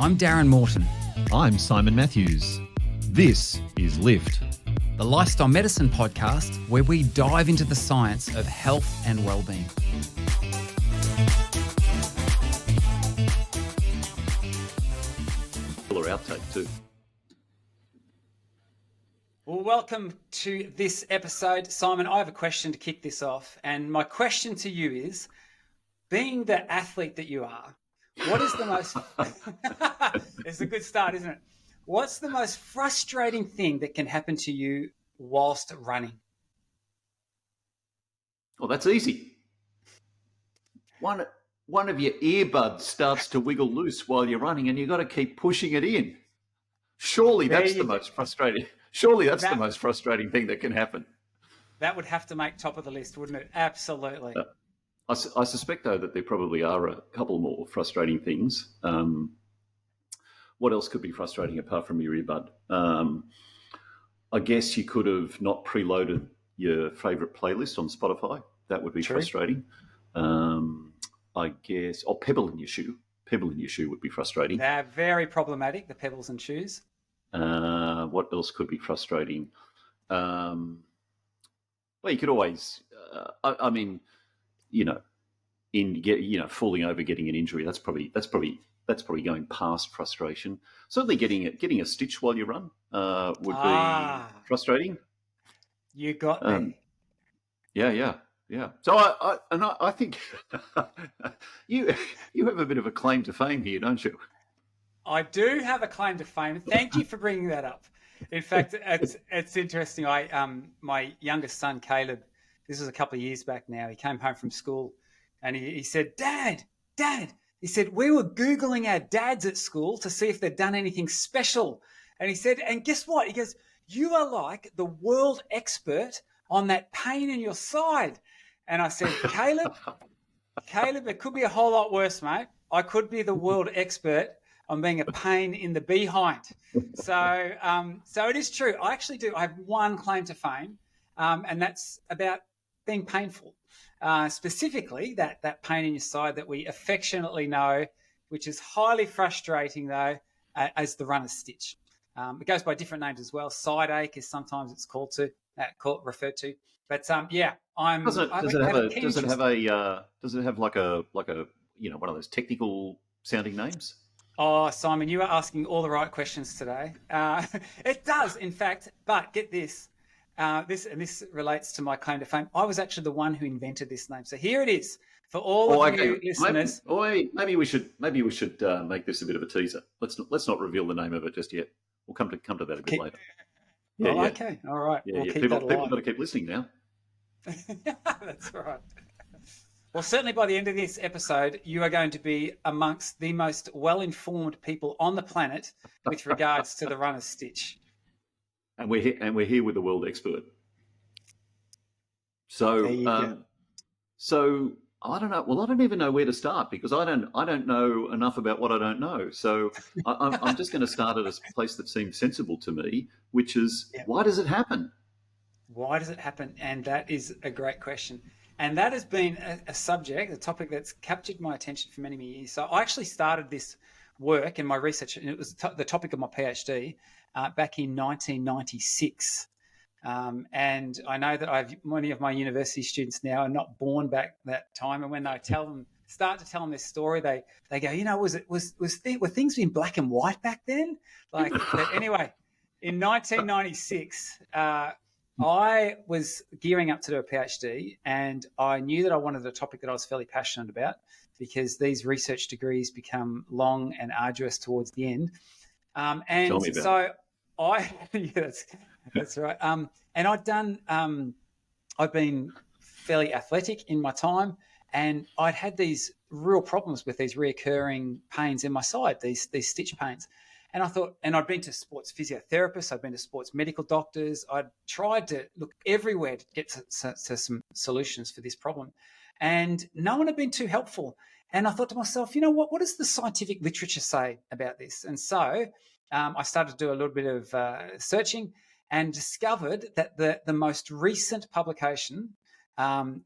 I'm Darren Morton. I'm Simon Matthews. This is Lift, The Lifestyle Medicine podcast where we dive into the science of health and well-being. Killer outtake too. Well, welcome to this episode. Simon, I have a question to kick this off. And my question to you is, being the athlete that you are, what is the most... It's a good start, isn't it? What's the most frustrating thing that can happen to you whilst running? Well, that's easy. One of your earbuds starts to wiggle loose while you're running and you've got to keep pushing it in. Surely that's the most frustrating. Surely that's the most frustrating thing that can happen. That would have to make top of the list, wouldn't it? Absolutely. I suspect, though, that there probably are a couple more frustrating things. What else could be frustrating apart from your earbud? I guess you could have not preloaded your favourite playlist on Spotify. That would be frustrating. I guess, pebble in your shoe. Pebble in your shoe would be frustrating. They're very problematic, the pebbles and shoes. What else could be frustrating? Well, you could always, falling over, getting an injury. That's probably going past frustration. Certainly, getting a stitch while you run would be frustrating. You got me. Yeah. So I think you have a bit of a claim to fame here, don't you? I do have a claim to fame. Thank you for bringing that up. In fact, it's interesting. My youngest son, Caleb, this was a couple of years back now. He came home from school and he said, Dad, he said, we were Googling our dads at school to see if they'd done anything special. And he said, and guess what? He goes, you are like the world expert on that pain in your side. And I said, Caleb, it could be a whole lot worse, mate. I could be the world expert on being a pain in the behind. So it is true. I actually do. I have one claim to fame, and that's about being painful. Specifically, that pain in your side that we affectionately know, which is highly frustrating, though, as the runner's stitch. It goes by different names as well. Side ache is sometimes it's referred to. But I'm. Does it have like a one of those technical sounding names? Oh, Simon, you are asking all the right questions today. It does, in fact, but get this. This relates to my claim to fame. I was actually the one who invented this name. So here it is for all of you listeners. Maybe we should make this a bit of a teaser. Let's not reveal the name of it just yet. We'll come to that a bit later. Yeah. Okay. All right. Yeah, People got to keep listening now. That's right. Well, certainly by the end of this episode, you are going to be amongst the most well-informed people on the planet with regards to the runner's stitch. And we're here with the world expert. So I don't know. Well, I don't even know where to start because I don't know enough about what I don't know. So I'm just going to start at a place that seems sensible to me, which is why does it happen? Why does it happen? And that is a great question. And that has been a topic that's captured my attention for many, many years. So I actually started this work and my research, and it was the topic of my PhD back in 1996. And I know that many of my university students now are not born back that time. And when they start to tell them this story, they go, were things in black and white back then? But anyway, in 1996, I was gearing up to do a PhD, and I knew that I wanted a topic that I was fairly passionate about because these research degrees become long and arduous towards the end. Tell me about it. That's right. And I've been fairly athletic in my time, and I'd had these real problems with these reoccurring pains in my side, these stitch pains. And I thought, and I'd been to sports physiotherapists, I'd been to sports medical doctors, I'd tried to look everywhere to get to some solutions for this problem. And no one had been too helpful. And I thought to myself, what does the scientific literature say about this? And so I started to do a little bit of searching and discovered that the most recent publication, in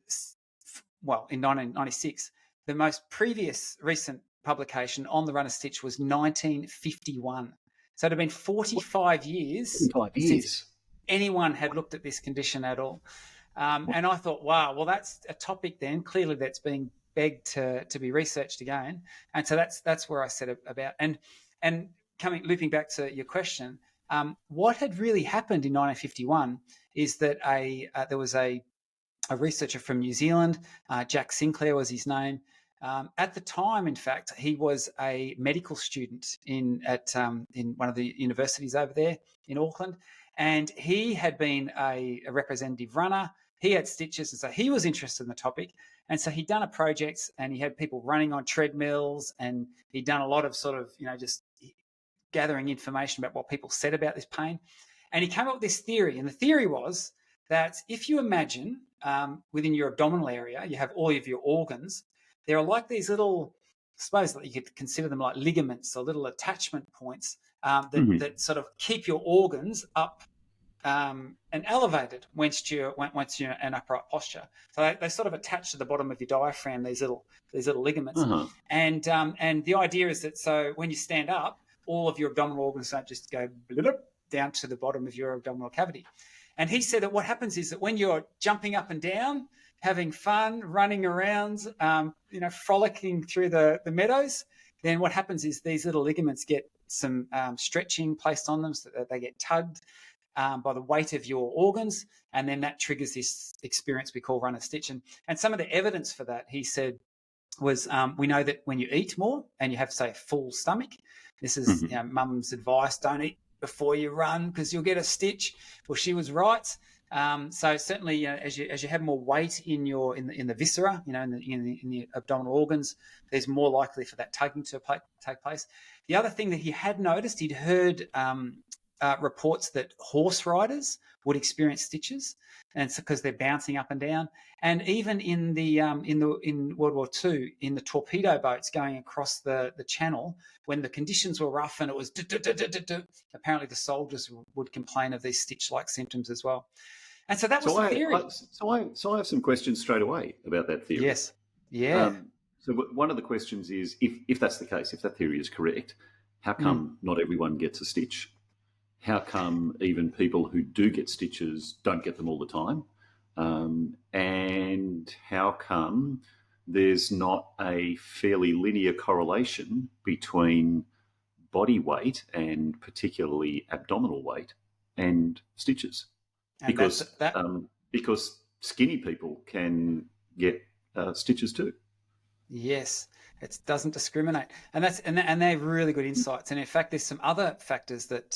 1996, the most previous recent publication on the runner stitch was 1951. So it had been 45 years 5 since years. anyone had looked at this condition at all. And I thought, wow, well, that's a topic then clearly that's being begged to be researched again. And so that's where I said about and looping back to your question, what had really happened in 1951 is that there was a researcher from New Zealand, Jack Sinclair was his name. At the time, in fact, he was a medical student in one of the universities over there in Auckland, and he had been a representative runner. He had stitches, and so he was interested in the topic. And so he'd done a project, and he had people running on treadmills, and he'd done a lot of sort of, just gathering information about what people said about this pain. And he came up with this theory, and the theory was that if you imagine within your abdominal area, you have all of your organs. There are like these little, I suppose that you could consider them like ligaments or little attachment points that sort of keep your organs up and elevated once you're in an upright posture. So they sort of attach to the bottom of your diaphragm, these little ligaments. And the idea is that so when you stand up, all of your abdominal organs don't just go down to the bottom of your abdominal cavity. And he said that what happens is that when you're jumping up and down, having fun, running around, frolicking through the meadows, then what happens is these little ligaments get some stretching placed on them so that they get tugged by the weight of your organs, and then that triggers this experience we call runner stitch. And some of the evidence for that, he said, was we know that when you eat more and you have, say, a full stomach, this is mum's advice, don't eat before you run because you'll get a stitch. Well, she was right. So certainly, as you have more weight in the viscera, in the abdominal organs, there's more likely for that tugging to take place. The other thing that he had noticed, he'd heard reports that horse riders would experience stitches, and it's because they're bouncing up and down. And even in World War II, in the torpedo boats going across the channel, when the conditions were rough and it was apparently the soldiers would complain of these stitch-like symptoms as well. And so that was the theory. So I have some questions straight away about that theory. Yes. Yeah. So one of the questions is, if that's the case, if that theory is correct, how come not everyone gets a stitch? How come even people who do get stitches don't get them all the time? And how come there's not a fairly linear correlation between body weight and particularly abdominal weight and stitches? And because skinny people can get stitches too. Yes, it doesn't discriminate, and they're really good insights. And in fact, there's some other factors that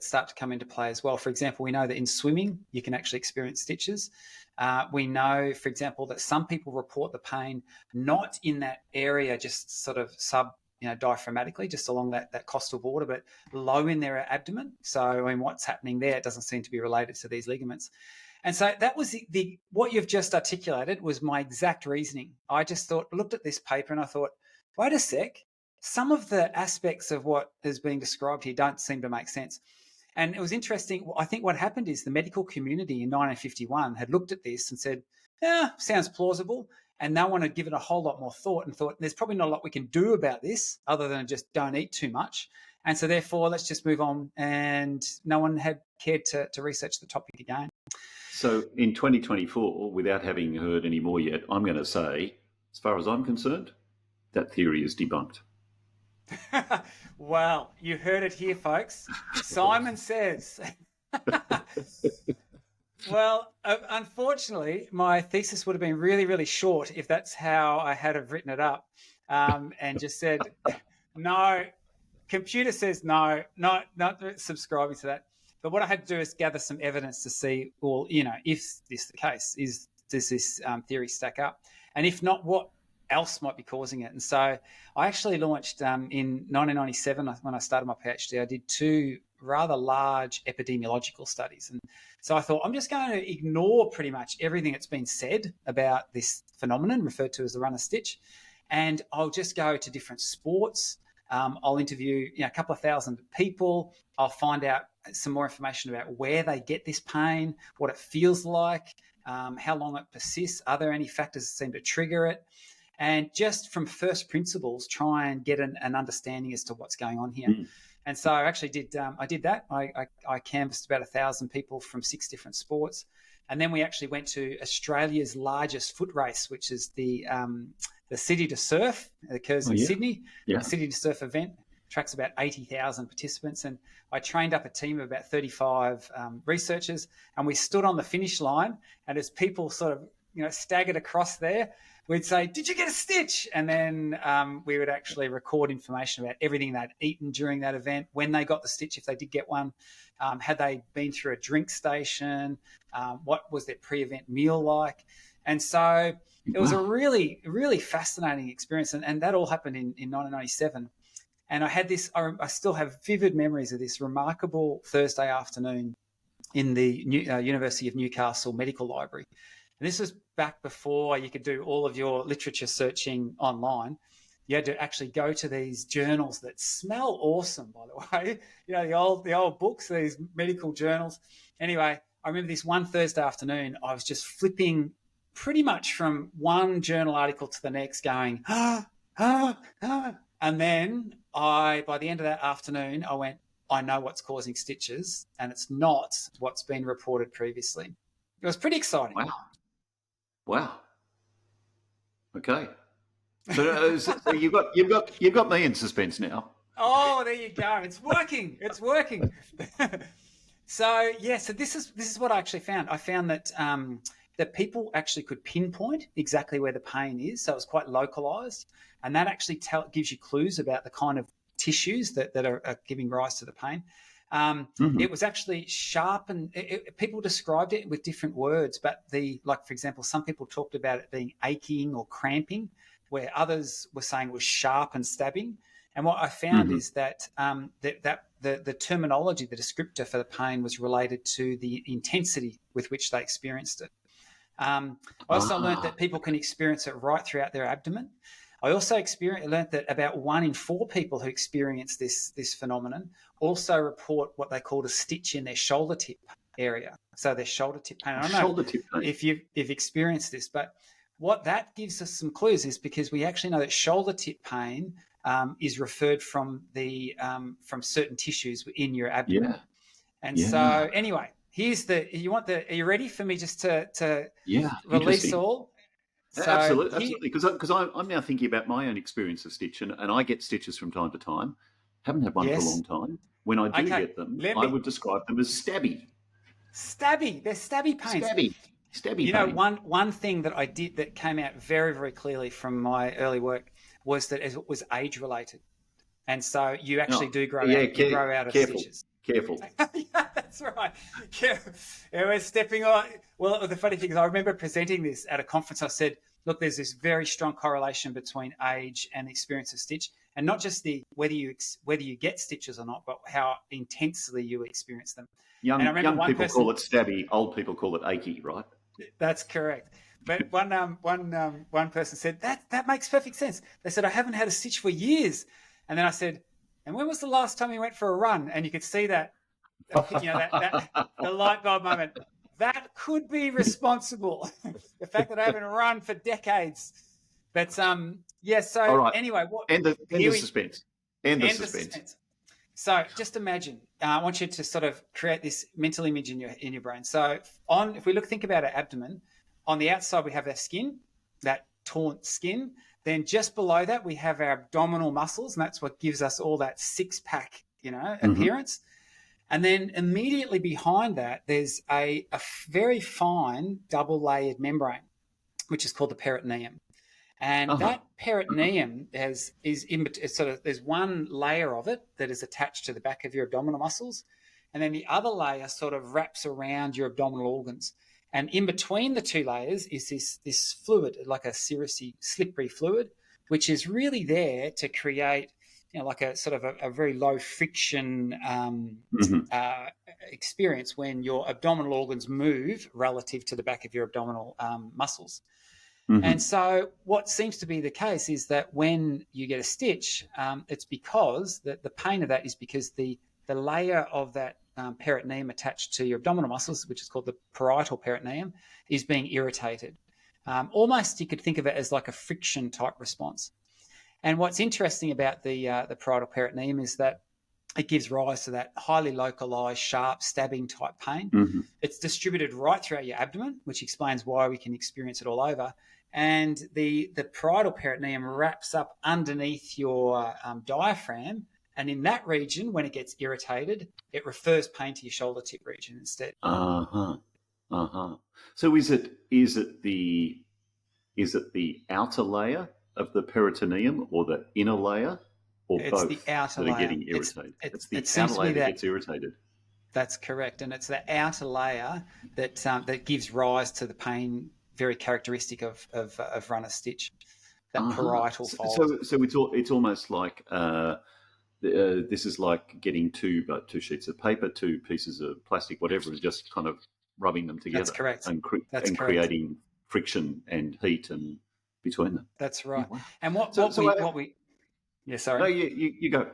start to come into play as well. For example, we know that in swimming you can actually experience stitches. We know, for example, that some people report the pain not in that area, just sort of diaphragmatically, just along that costal border, but low in their abdomen. So, I mean, what's happening there? It doesn't seem to be related to these ligaments. And so that was what you've just articulated was my exact reasoning. I just looked at this paper and I thought, wait a sec, some of the aspects of what is being described here don't seem to make sense. And it was interesting. I think what happened is the medical community in 1951 had looked at this and said, sounds plausible. And no one had given a whole lot more thought and thought, there's probably not a lot we can do about this other than just don't eat too much. And so therefore, let's just move on. And no one had cared to research the topic again. So in 2024, without having heard any more yet, I'm going to say, as far as I'm concerned, that theory is debunked. Well, you heard it here, folks. Simon says. Well, unfortunately, my thesis would have been really, really short if that's how I had have written it up, and just said, no, computer says no, not subscribing to that. But what I had to do is gather some evidence to see, well, if this is the case, does this theory stack up? And if not, what else might be causing it? And so I actually launched in 1997, when I started my PhD, I did 2 rather large epidemiological studies. And so I thought, I'm just going to ignore pretty much everything that's been said about this phenomenon referred to as the runner stitch. And I'll just go to different sports. I'll interview a couple of thousand people. I'll find out some more information about where they get this pain, what it feels like, how long it persists. Are there any factors that seem to trigger it? and just from first principles, try and get an understanding as to what's going on here. And so I actually did that. I canvassed about 1,000 people from 6 different sports. And then we actually went to Australia's largest foot race, which is the City to Surf. It occurs in Sydney. The City to Surf event attracts about 80,000 participants. And I trained up a team of about 35 researchers, and we stood on the finish line. And as people sort of staggered across there, we'd say, "Did you get a stitch?" And then we would actually record information about everything they'd eaten during that event, when they got the stitch, if they did get one, had they been through a drink station, what was their pre-event meal like. And so it was a really, really fascinating experience. And that all happened in 1997. And I had this, I still have vivid memories of this remarkable Thursday afternoon in the University of Newcastle Medical Library. And this was back before you could do all of your literature searching online. You had to actually go to these journals that smell awesome, by the way. The old books, these medical journals. Anyway, I remember this one Thursday afternoon, I was just flipping pretty much from one journal article to the next, going, and then by the end of that afternoon, I went, I know what's causing stitches, and it's not what's been reported previously. It was pretty exciting. Wow. Okay. So you've got me in suspense now. Oh, there you go. It's working. So this is what I actually found. I found that that people actually could pinpoint exactly where the pain is. So it's quite localized, and that actually gives you clues about the kind of tissues that are giving rise to the pain. It was actually sharp, and people described it with different words, but for example, some people talked about it being aching or cramping, where others were saying it was sharp and stabbing. And what I found is that the terminology, the descriptor for the pain, was related to the intensity with which they experienced it. I also learned that people can experience it right throughout their abdomen. I also learned that about 1 in 4 people who experience this phenomenon also report what they call a stitch in their shoulder tip area. So their shoulder tip pain. I don't know if you've experienced this, but what that gives us some clues is because we actually know that shoulder tip pain is referred from from certain tissues in your abdomen. Yeah. And so anyway, are you ready for me just to release all? So absolutely. Because I'm now thinking about my own experience of stitch, and I get stitches from time to time. Haven't had one for a long time. When I do get them, I would describe them as stabby. Stabby. They're stabby pains. Stabby pain. One thing that I did that came out very, very clearly from my early work was that it was age related, and so you actually do grow out of stitches. Careful. Yeah, that's right. Yeah, we're stepping on. Well, the funny thing is, I remember presenting this at a conference. I said, "Look, there's this very strong correlation between age and the experience of stitch, and not just whether you get stitches or not, but how intensely you experience them." Young people call it stabby. Old people call it achy, right? That's correct. But one person said that makes perfect sense. They said, "I haven't had a stitch for years," and then I said, "And when was the last time you went for a run?" And you could see that, that the light bulb moment. That could be responsible. The fact that I haven't run for decades. But So all right. Anyway, end the suspense. End the suspense. So just imagine. I want you to sort of create this mental image in your brain. So if we think about our abdomen, on the outside we have our skin, that taut skin. Then just below that, we have our abdominal muscles, and that's what gives us all that six-pack, appearance. And then immediately behind that, there's a very fine double-layered membrane, which is called the peritoneum. And that peritoneum there's one layer of it that is attached to the back of your abdominal muscles, and then the other layer sort of wraps around your abdominal organs. And in between the two layers is this fluid, like a slippery fluid, which is really there to create, like a sort of a very low friction experience when your abdominal organs move relative to the back of your abdominal muscles. And so what seems to be the case is that when you get a stitch, it's because the pain of that is because the layer of that peritoneum attached to your abdominal muscles, which is called the parietal peritoneum, is being irritated. Almost you could think of it as like a friction type response. And what's interesting about the parietal peritoneum is that it gives rise to that highly localized, sharp, stabbing type pain. Mm-hmm. It's distributed right throughout your abdomen, which explains why we can experience it all over. And the parietal peritoneum wraps up underneath your diaphragm. And in that region, when it gets irritated, it refers pain to your shoulder tip region instead. Uh-huh. Uh-huh. So is it the outer layer of the peritoneum or the inner layer or It's both the outer that are layer. getting irritated? It's the It seems outer to layer be that gets irritated. That's correct. And it's the outer layer that gives rise to the pain very characteristic of runner stitch, that parietal fold. So it's almost like this is like getting two sheets of paper, two pieces of plastic, whatever, and just kind of rubbing them together. That's correct. And That's creating friction and heat and between them. That's right. Yeah, wow. And what we yeah, sorry. No, you go.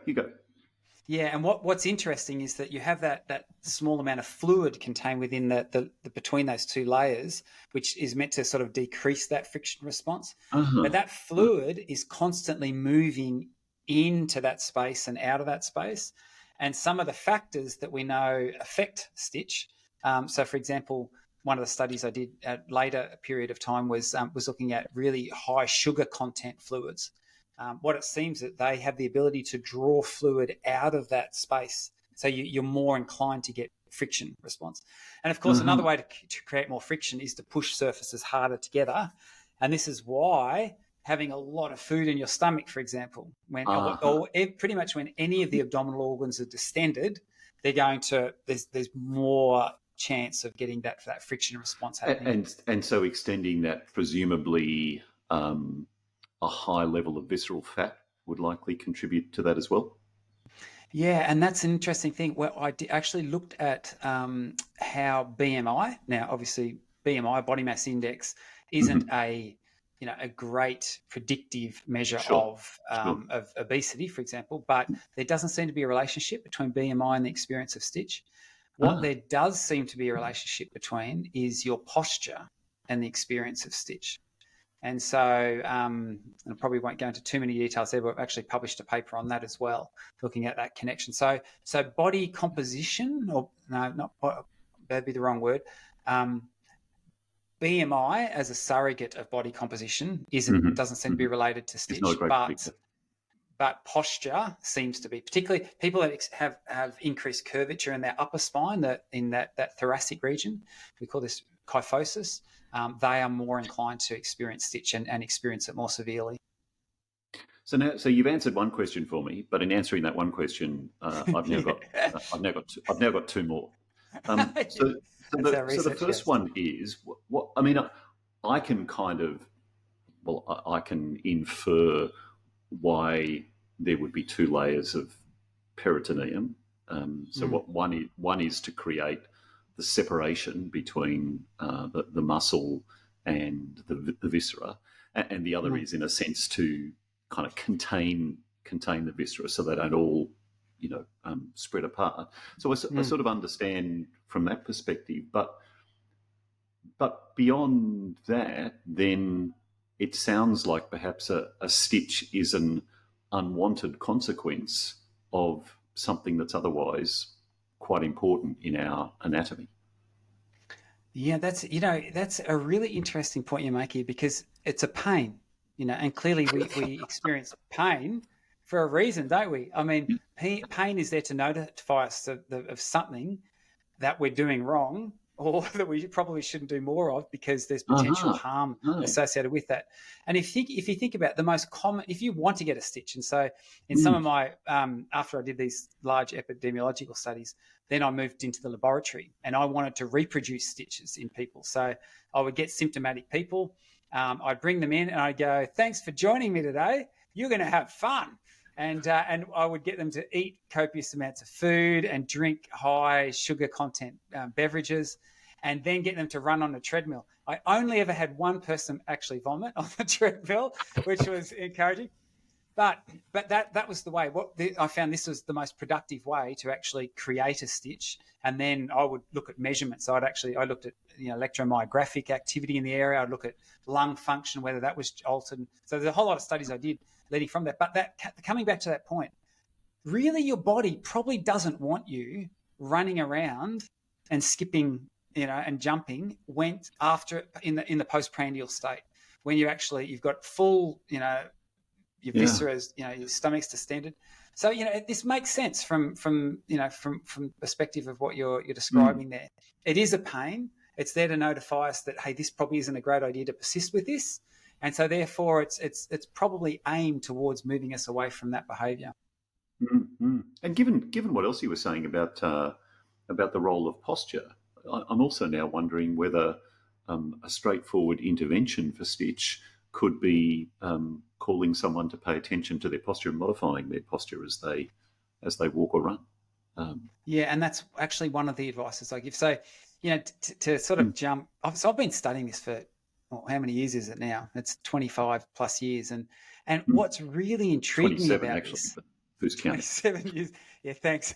Yeah, and what's interesting is that you have that small amount of fluid contained within the between those two layers, which is meant to sort of decrease that friction response. Uh-huh. But that fluid is constantly moving into that space and out of that space. And some of the factors that we know affect stitch. So, for example, one of the studies I did at later period of time was looking at really high sugar content fluids. What it seems that they have the ability to draw fluid out of that space. So you're more inclined to get friction response. And of course, another way to create more friction is to push surfaces harder together. And this is why having a lot of food in your stomach, for example, or pretty much when any of the abdominal organs are distended, they're going to, there's more chance of getting that friction response happening. And so extending that, presumably a high level of visceral fat would likely contribute to that as well. Yeah, and that's an interesting thing. Well, I actually looked at how BMI. Now, obviously, BMI, body mass index, isn't a great predictive measure of obesity, for example. But there doesn't seem to be a relationship between BMI and the experience of stitch. What there does seem to be a relationship between is your posture and the experience of stitch. And so I probably won't go into too many details there, but I've actually published a paper on that as well, looking at that connection. So body composition, or no, not that'd be the wrong word. BMI as a surrogate of body composition doesn't seem to be related to stitch, but posture seems to be, particularly people that have increased curvature in their upper spine, in that thoracic region. We call this kyphosis. They are more inclined to experience stitch and experience it more severely. So you've answered one question for me, but in answering that one question, I've now got two more. So the first one is what I mean. I can infer why there would be two layers of peritoneum. What one is to create the separation between the muscle and the viscera, and the other is, in a sense, to kind of contain the viscera so they don't all spread apart. So I sort of understand from that perspective, but beyond that, then it sounds like perhaps a stitch is an unwanted consequence of something that's otherwise quite important in our anatomy. Yeah, that's a really interesting point you make here, because it's a pain, and clearly we experience pain for a reason, don't we? I mean, pain is there to notify us of something that we're doing wrong, or that we probably shouldn't do more of, because there's potential harm associated with that. And if you think about the most common, if you want to get a stitch, and so in some of my, after I did these large epidemiological studies, then I moved into the laboratory and I wanted to reproduce stitches in people. So I would get symptomatic people, I'd bring them in and I'd go, "Thanks for joining me today. You're going to have fun." And I would get them to eat copious amounts of food and drink high sugar content beverages, and then get them to run on a treadmill. I only ever had one person actually vomit on the treadmill, which was encouraging. but that was the way. I found this was the most productive way to actually create a stitch. And then I would look at measurements. I looked at electromyographic activity in the area. I'd look at lung function, whether that was altered. So there's a whole lot of studies I did leading from that. But coming back to that point, really your body probably doesn't want you running around and skipping, and jumping in the postprandial state, when you've got full, your viscera, your stomach's distended. So, this makes sense from perspective of what you're describing there. It is a pain. It's there to notify us that, hey, this probably isn't a great idea to persist with this. And so therefore it's probably aimed towards moving us away from that behavior. Mm-hmm. And given what else you were saying about the role of posture, I'm also now wondering whether a straightforward intervention for stitch could be calling someone to pay attention to their posture and modifying their posture as they walk or run. And that's actually one of the advices I give. So, to sort of jump. I've been studying this for how many years is it now? It's 25 plus years, and what's really intrigued me about this. Who's counting? 27 years. Yeah, thanks.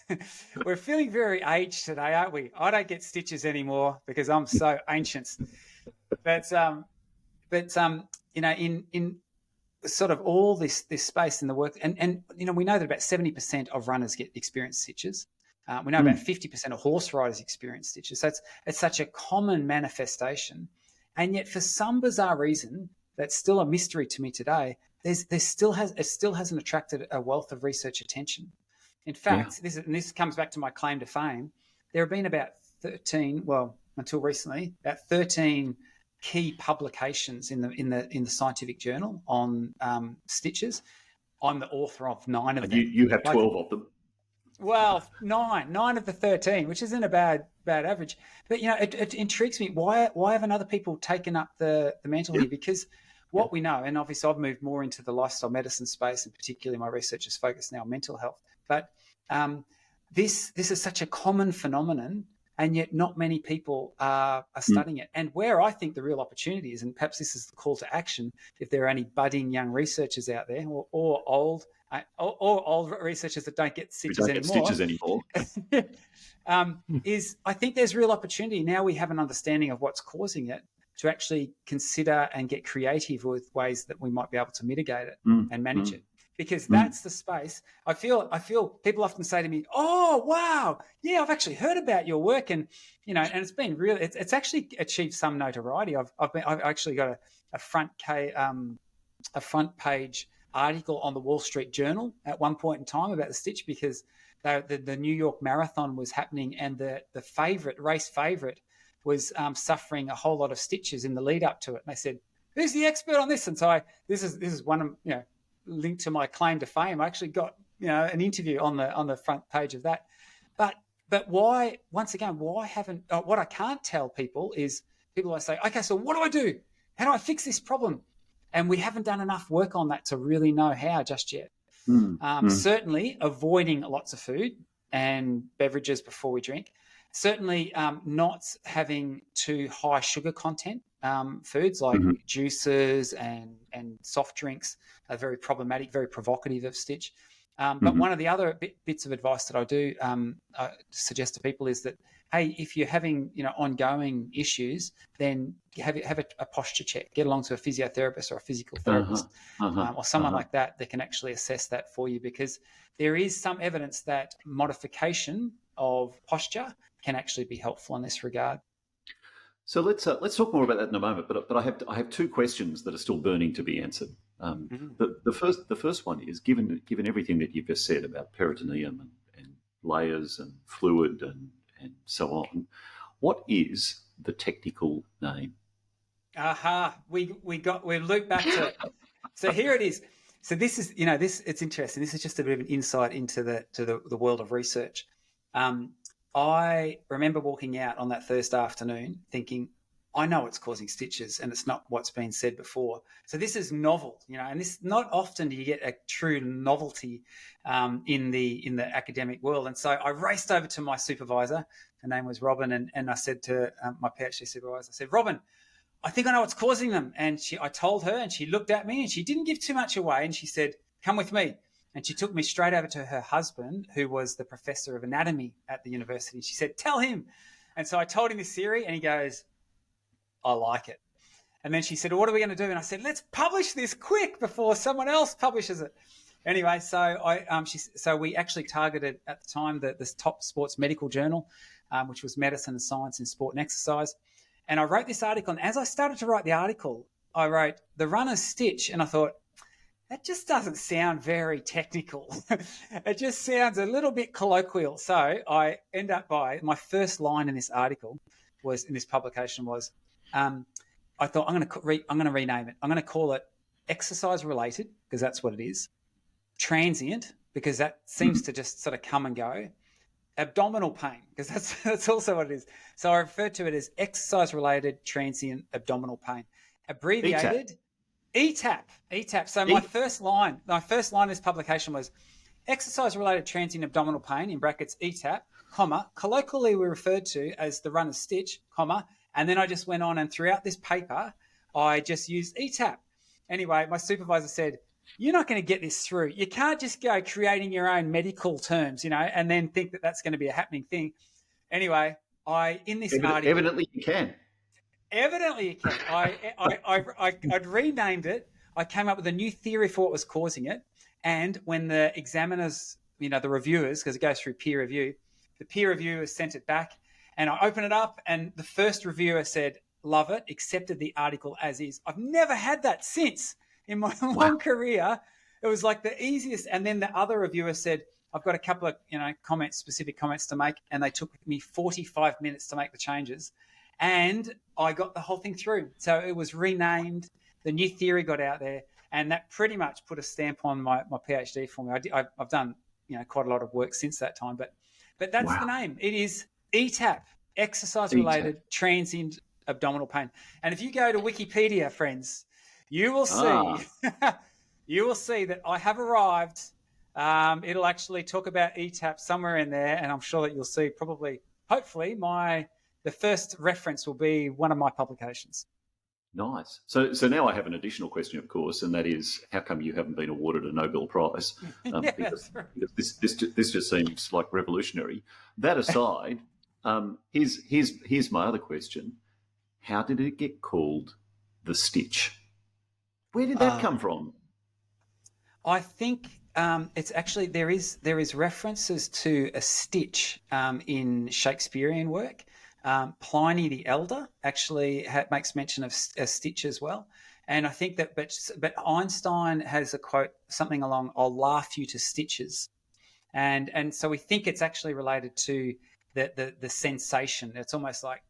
We're feeling very aged today, aren't we? I don't get stitches anymore because I'm so ancient. But in sort of all this space in the work, and we know that about 70% of runners experience stitches. We know about 50% of horse riders experience stitches. So it's such a common manifestation, and yet for some bizarre reason that's still a mystery to me today. It still hasn't attracted a wealth of research attention. In fact, this comes back to my claim to fame. There have been about 13, well, until recently, about 13 key publications in the scientific journal on stitches. I'm the author of 9 of them. You have 12 of them. Well, 9 of the 13, which isn't a bad average. But it intrigues me. Why haven't other people taken up the mantle here? Because what we know, and obviously I've moved more into the lifestyle medicine space, and particularly my research is focused now on mental health. But this is such a common phenomenon, and yet not many people are studying it. And where I think the real opportunity is, and perhaps this is the call to action, if there are any budding young researchers out there, or old researchers that don't get stitches anymore, is I think there's real opportunity. Now we have an understanding of what's causing it, to actually consider and get creative with ways that we might be able to mitigate it and manage it. Because that's the space. I feel people often say to me, "Oh, wow, yeah, I've actually heard about your work," and and it's been real. It's actually achieved some notoriety. I've actually got a front page article on the Wall Street Journal at one point in time about the stitch, because the New York Marathon was happening, and the race favorite was suffering a whole lot of stitches in the lead up to it. And they said, "Who's the expert on this?" And so this is one of linked to my claim to fame. I actually got an interview on the front page of that. But why? Once again, why haven't? What I can't tell people is people say, "Okay, so what do I do? How do I fix this problem?" And we haven't done enough work on that to really know how just yet. Certainly, avoiding lots of food and beverages before we drink. Certainly not having too high sugar content foods like juices and soft drinks are very problematic, very provocative of stitch. But one of the other bits of advice that I do suggest to people is that, hey, if you're having ongoing issues, then have a posture check. Get along to a physiotherapist or a physical therapist or someone like that can actually assess that for you, because there is some evidence that modification of posture can actually be helpful in this regard. So let's talk more about that in a moment. But I have 2 questions that are still burning to be answered. The first one is, given everything that you've just said about peritoneum and layers and fluid and so on, what is the technical name? We loop back to it. So here it is. So this is it's interesting. This is just a bit of an insight into the world of research. I remember walking out on that Thursday afternoon thinking, I know it's causing stitches and it's not what's been said before. So this is novel, and this, not often do you get a true novelty in the academic world. And so I raced over to my supervisor. Her name was Robin. And I said to my PhD supervisor, I said, "Robin, I think I know what's causing them." And I told her, and she looked at me and she didn't give too much away. And she said, come with me. And she took me straight over to her husband, who was the professor of anatomy at the university. She said, tell him. And so I told him this theory, and he goes, I like it. And then she said, well, what are we going to do? And I said, let's publish this quick before someone else publishes it. Anyway, so we actually targeted at the time this top sports medical journal, which was Medicine and Science in Sport and Exercise. And I wrote this article. And as I started to write the article, I wrote the runner's stitch. And I thought, that just doesn't sound very technical. It just sounds a little bit colloquial. So I end up by my first line in this article in this publication was, I thought I'm going to rename it. I'm going to call it exercise related, because that's what it is. Transient, because that seems to just sort of come and go. Abdominal pain, because that's also what it is. So I referred to it as exercise related transient abdominal pain. Abbreviated ETAP. So my first line of this publication was exercise related transient abdominal pain in brackets ETAP, comma, colloquially we referred to as the runner's stitch, comma, and then I just went on, and throughout this paper, I just used ETAP. Anyway, my supervisor said, you're not going to get this through. You can't just go creating your own medical terms, and then think that that's going to be a happening thing. Anyway, Evidently you can. Evidently you can. I'd renamed it. I came up with a new theory for what was causing it. And when the examiners, the reviewers, because it goes through peer review, the peer reviewers sent it back. And I opened it up, and the first reviewer said, love it, accepted the article as is. I've never had that since in my long career. It was like the easiest. And then the other reviewer said, I've got a couple of, specific comments to make. And they took me 45 minutes to make the changes. And I got the whole thing through. So it was renamed. The new theory got out there. And that pretty much put a stamp on my PhD for me. I've done, quite a lot of work since that time. But that's the name. It is ETAP, exercise-related transient abdominal pain. And if you go to Wikipedia, friends, you will see that I have arrived. It'll actually talk about ETAP somewhere in there, and I'm sure that you'll see hopefully, the first reference will be one of my publications. Nice. So now I have an additional question, of course, and that is, how come you haven't been awarded a Nobel Prize? Because this just seems like revolutionary. That aside, here's my other question: how did it get called the stitch? Where did that come from? I think it's actually there is references to a stitch in Shakespearean work. Pliny the Elder actually makes mention of a stitch as well. And I think that, but Einstein has a quote, something along, I'll laugh you to stitches. And so we think it's actually related to the sensation. It's almost like,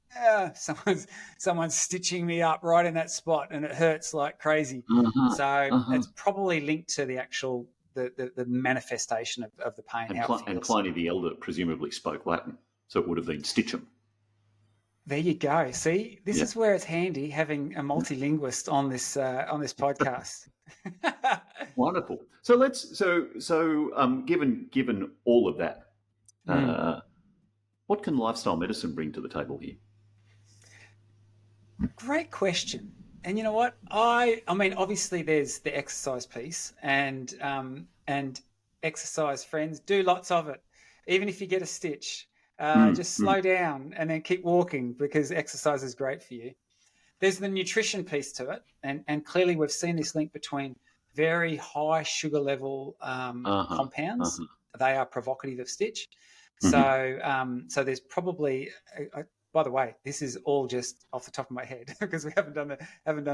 someone's stitching me up right in that spot and it hurts like crazy. It's probably linked to the actual, the manifestation of the pain. And Pliny the Elder presumably spoke Latin, so it would have been stitchum. There you go. See, this is where it's handy having a multilinguist on this podcast. Wonderful. So given all of that, what can lifestyle medicine bring to the table here? Great question. And you know what? I mean, obviously there's the exercise piece, and exercise, friends, do lots of it. Even if you get a stitch. Just slow down and then keep walking, because exercise is great for you. There's the nutrition piece to it, and clearly we've seen this link between very high sugar level compounds. They are provocative of stitch. So there's probably, by the way, this is all just off the top of my head because we haven't done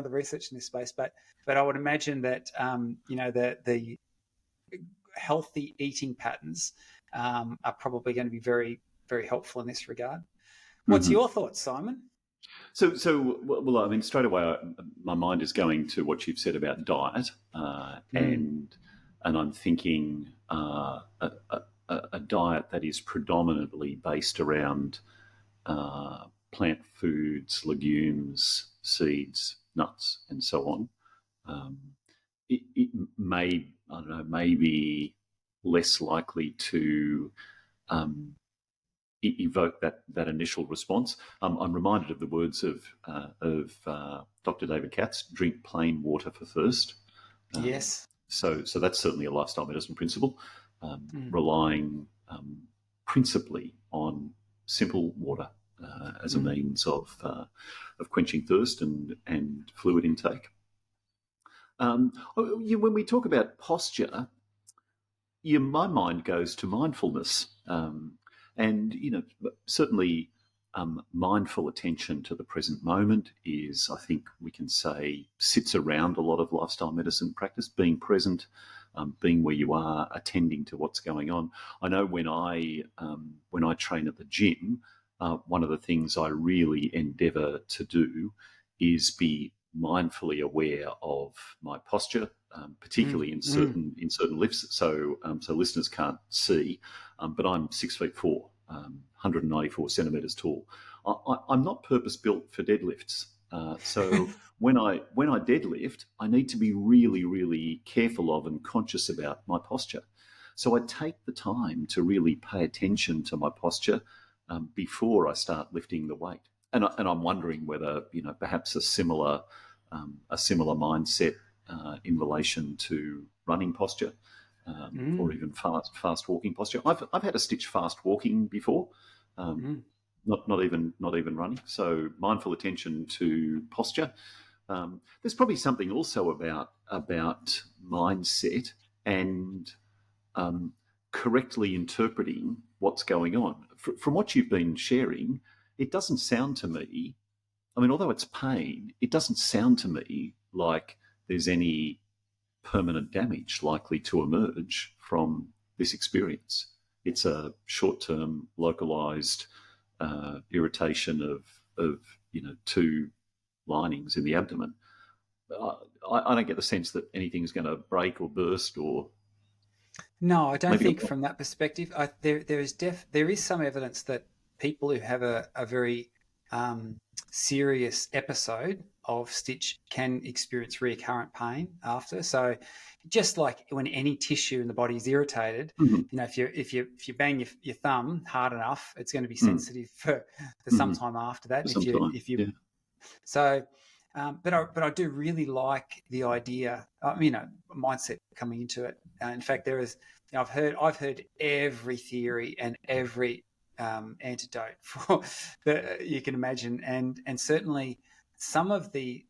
the research in this space. But I would imagine that the healthy eating patterns are probably going to be very, very helpful in this regard. What's your thoughts, Simon? Well, I mean, straight away, my mind is going to what you've said about diet, and I'm thinking a diet that is predominantly based around plant foods, legumes, seeds, nuts, and so on. It may, I don't know, maybe less likely to evoke that initial response. I'm reminded of the words of Dr. David Katz: "Drink plain water for thirst." Yes. So that's certainly a lifestyle medicine principle, relying principally on simple water as a means of quenching thirst and fluid intake. When we talk about posture, my mind goes to mindfulness, and certainly mindful attention to the present moment is, I think we can say, sits around a lot of lifestyle medicine practice. Being present, being where you are, attending to what's going on. I know when I train at the gym, one of the things I really endeavour to do is be mindfully aware of my posture, particularly in certain lifts. So listeners can't see, but I'm 6'4", 194 centimetres tall. I'm not purpose built for deadlifts. So when I deadlift, I need to be really, really careful of and conscious about my posture. So I take the time to really pay attention to my posture before I start lifting the weight. And I'm wondering whether perhaps a similar mindset in relation to running posture or even fast walking posture. I've had to stitch fast walking before, not even running. So mindful attention to posture. There's probably something also about mindset and correctly interpreting what's going on. From what you've been sharing, it doesn't sound to me, although it's pain, it doesn't sound to me like there's any permanent damage likely to emerge from this experience. It's a short-term, localised irritation of two linings in the abdomen. I don't get the sense that anything's going to break or burst or. No, I don't think from that perspective. There is some evidence that people who have a very serious episode of stitch can experience recurrent pain after. So just like when any tissue in the body is irritated, if you bang your thumb hard enough, it's going to be sensitive for some time after that. But I do really like the idea, mindset coming into it. In fact, there is, I've heard every theory and every antidote for that you can imagine, and certainly some of the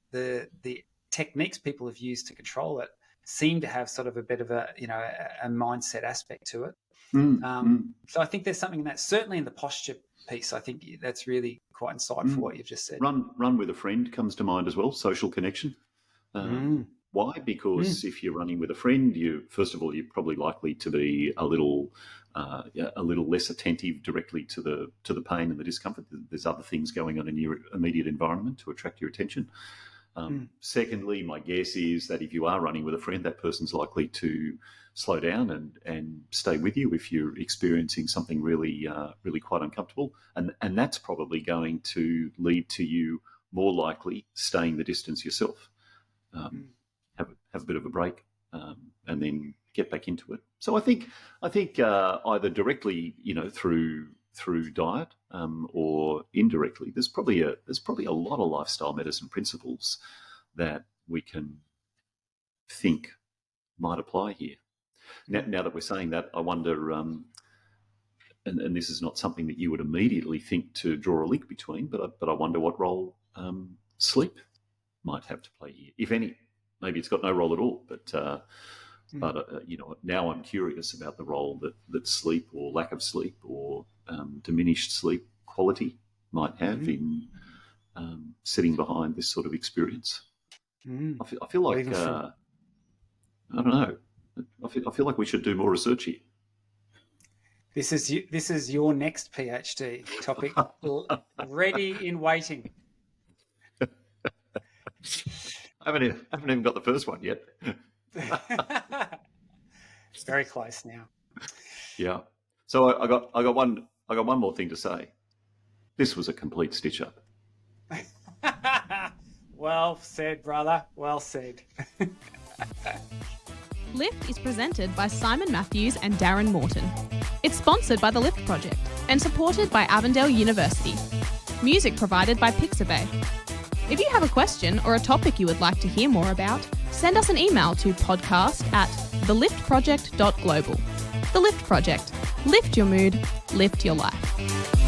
techniques people have used to control it seem to have sort of a bit of a mindset aspect to it. So I think there's something in that. Certainly in the posture piece, I think that's really quite insightful what you've just said. Run with a friend comes to mind as well. Social connection. Why? Because if you're running with a friend, you're probably likely to be a little less attentive directly to the pain and the discomfort. There's other things going on in your immediate environment to attract your attention. Secondly, my guess is that if you are running with a friend, that person's likely to slow down and stay with you if you're experiencing something really quite uncomfortable, and that's probably going to lead to you more likely staying the distance yourself. Have a bit of a break, and then get back into it. So I think either directly, through diet, or indirectly, there's probably a lot of lifestyle medicine principles that we can think might apply here. Now that we're saying that, I wonder, and this is not something that you would immediately think to draw a link between, but I wonder what role sleep might have to play here, if any. Maybe it's got no role at all, but now I'm curious about the role that sleep or lack of sleep or diminished sleep quality might have in sitting behind this sort of experience. I feel like I don't know. I feel like we should do more research here. This is your next PhD topic, ready in waiting. I haven't even got the first one yet. It's very close now. Yeah. So I got one more thing to say. This was a complete stitch up. Well said, brother. Well said. Lift is presented by Simon Matthews and Darren Morton. It's sponsored by the Lift Project and supported by Avondale University. Music provided by Pixabay. If you have a question or a topic you would like to hear more about, send us an email to podcast@theliftproject.global. The Lift Project. Lift your mood, lift your life.